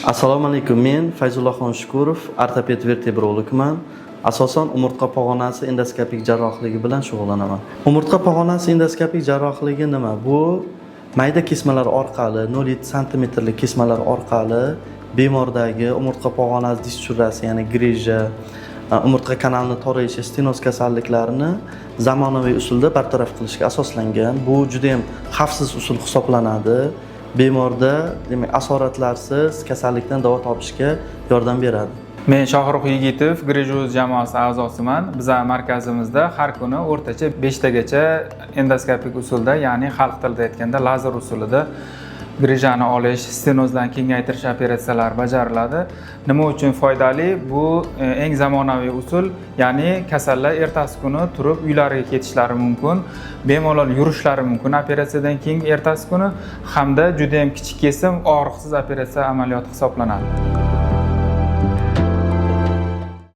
Assalomu alaykum. Men Fayzullaxon Shukurov, ortoped vertebrologman. Asosan umurtqa pog'onasi endoskopik jarrohligi bilan shug'ullanaman. Umurtqa pog'onasi endoskopik jarrohligi nima? Bu mayda kesmalar orqali, 0,7 santimetrlik kesmalar orqali bemordagi umurtqa pog'onasi disturasi, ya'ni grija, umurtqa kanalini torayishi, stenoz kasalliklarini zamonaviy usulda bartaraf qilishga asoslangan. Bu juda ham xavfsiz usul hisoblanadi. Bemorda, demak, asoratlarsiz kasallikdan davo topishga yordam beradi. Men Shohruh Yigitov, Grejuz jamoasi a'zosiman. Bizning markazimizda har kuni o'rtacha 5 tagacha endoskopik usulda, ya'ni xalq tilida aytganda lazer usulida grejani olish, stenozdan kengaytirish operatsiyalari bajariladi. Nima uchun foydali? Bu eng zamonaviy usul, ya'ni kasallar ertasi kuni turib uylariga ketishlari mumkin, bemalol yurishlari mumkin operatsiyadan keyin ertasi kuni, hamda juda ham kichik kesim og'riqsiz operatsiya amaliyoti hisoblanadi.